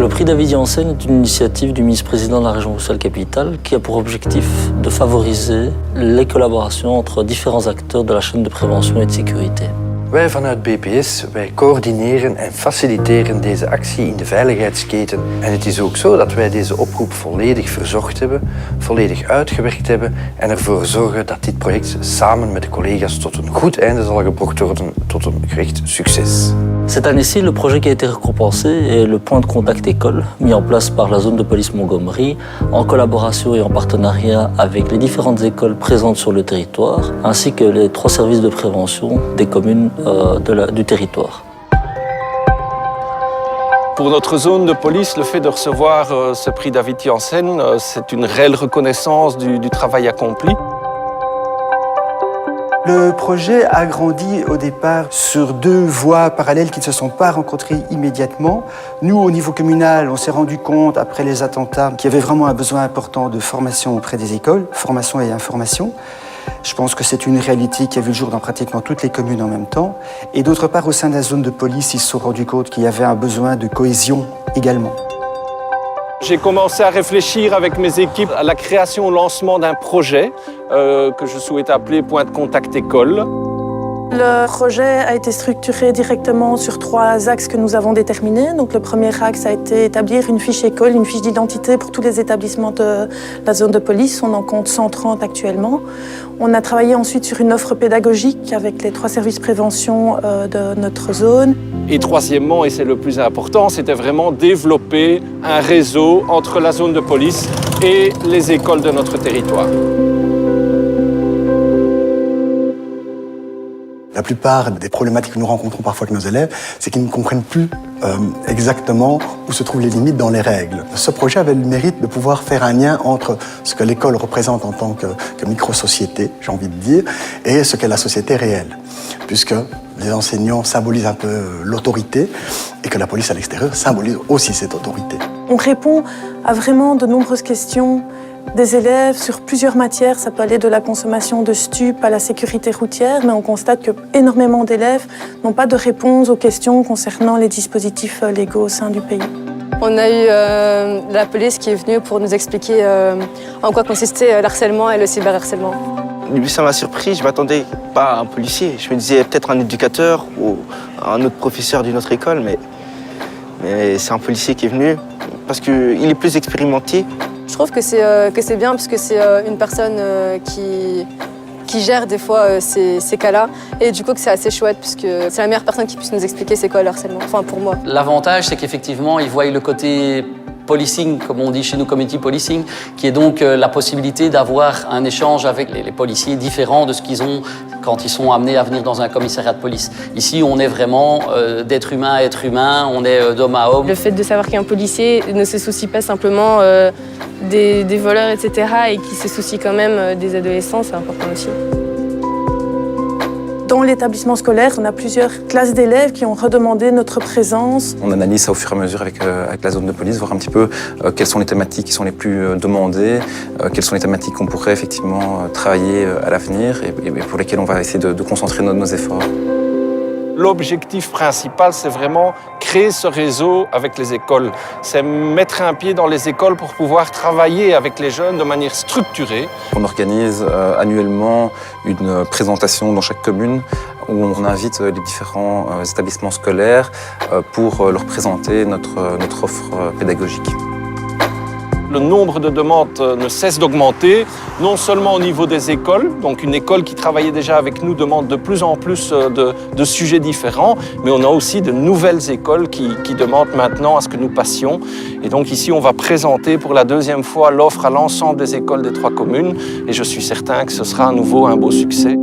Le prix David Janssen est une initiative du ministre-président de la région Bruxelles-Capitale qui a pour objectif de favoriser les collaborations entre différents acteurs de la chaîne de prévention et de sécurité. Wij vanuit BPS, wij coördineren en faciliteren deze actie in de veiligheidsketen. En het is ook zo dat wij deze oproep volledig verzocht hebben, volledig uitgewerkt hebben en ervoor zorgen dat dit project samen met de collega's tot een goed einde zal gebracht worden, tot een gericht succes. Cette année-ci, le projet qui a été récompensé est le point de contact école mis en place par la zone de police Montgomery en collaboration et en partenariat avec les différentes écoles présentes sur le territoire ainsi que les 3 services de prévention des communes du territoire. Pour notre zone de police, le fait de recevoir ce prix David Janssen, c'est une réelle reconnaissance du travail accompli. Le projet a grandi au départ sur 2 voies parallèles qui ne se sont pas rencontrées immédiatement. Nous, au niveau communal, on s'est rendu compte, après les attentats, qu'il y avait vraiment un besoin important de formation auprès des écoles, formation et information. Je pense que c'est une réalité qui a vu le jour dans pratiquement toutes les communes en même temps. Et d'autre part, au sein de la zone de police, ils se sont rendus compte qu'il y avait un besoin de cohésion également. J'ai commencé à réfléchir avec mes équipes à la création, au lancement d'un projet que je souhaite appeler Point de contact école. Le projet a été structuré directement sur 3 axes que nous avons déterminés. Donc, le premier axe a été établir une fiche école, une fiche d'identité pour tous les établissements de la zone de police. On en compte 130 actuellement. On a travaillé ensuite sur une offre pédagogique avec les 3 services prévention de notre zone. Et troisièmement, et c'est le plus important, c'était vraiment développer un réseau entre la zone de police et les écoles de notre territoire. La plupart des problématiques que nous rencontrons parfois avec nos élèves, c'est qu'ils ne comprennent plus exactement où se trouvent les limites dans les règles. Ce projet avait le mérite de pouvoir faire un lien entre ce que l'école représente en tant que micro-société, j'ai envie de dire, et ce qu'est la société réelle. Puisque les enseignants symbolisent un peu l'autorité et que la police à l'extérieur symbolise aussi cette autorité. On répond à vraiment de nombreuses questions des élèves sur plusieurs matières. Ça peut aller de la consommation de stupes à la sécurité routière, mais on constate qu'énormément d'élèves n'ont pas de réponse aux questions concernant les dispositifs légaux au sein du pays. On a eu la police qui est venue pour nous expliquer en quoi consistait l'harcèlement et le cyberharcèlement. Au début, ça m'a surpris. Je ne m'attendais pas à un policier. Je me disais peut-être un éducateur ou un autre professeur d'une autre école, mais c'est un policier qui est venu parce qu'il est plus expérimenté. Je trouve que c'est bien parce que c'est une personne qui gère des fois ces cas-là. Et du coup que c'est assez chouette puisque c'est la meilleure personne qui puisse nous expliquer c'est quoi le harcèlement, enfin pour moi. L'avantage, c'est qu'effectivement, ils voient le côté policing, comme on dit chez nous, community policing, qui est donc la possibilité d'avoir un échange avec les policiers différents de ce qu'ils ont quand ils sont amenés à venir dans un commissariat de police. Ici, on est vraiment d'être humain à être humain, on est d'homme à homme. Le fait de savoir qu'un policier ne se soucie pas simplement des voleurs, etc., et qui se soucie quand même des adolescents, c'est important aussi. Dans l'établissement scolaire, on a plusieurs classes d'élèves qui ont redemandé notre présence. On analyse ça au fur et à mesure avec la zone de police, voir un petit peu quelles sont les thématiques qui sont les plus demandées, quelles sont les thématiques qu'on pourrait effectivement travailler à l'avenir et pour lesquelles on va essayer de concentrer nos efforts. L'objectif principal, c'est vraiment créer ce réseau avec les écoles. C'est mettre un pied dans les écoles pour pouvoir travailler avec les jeunes de manière structurée. On organise annuellement une présentation dans chaque commune où on invite les différents établissements scolaires pour leur présenter notre offre pédagogique. Le nombre de demandes ne cesse d'augmenter, non seulement au niveau des écoles, donc une école qui travaillait déjà avec nous demande de plus en plus de sujets différents, mais on a aussi de nouvelles écoles qui demandent maintenant à ce que nous passions. Et donc ici, on va présenter pour la 2e fois l'offre à l'ensemble des écoles des 3 communes, et je suis certain que ce sera à nouveau un beau succès.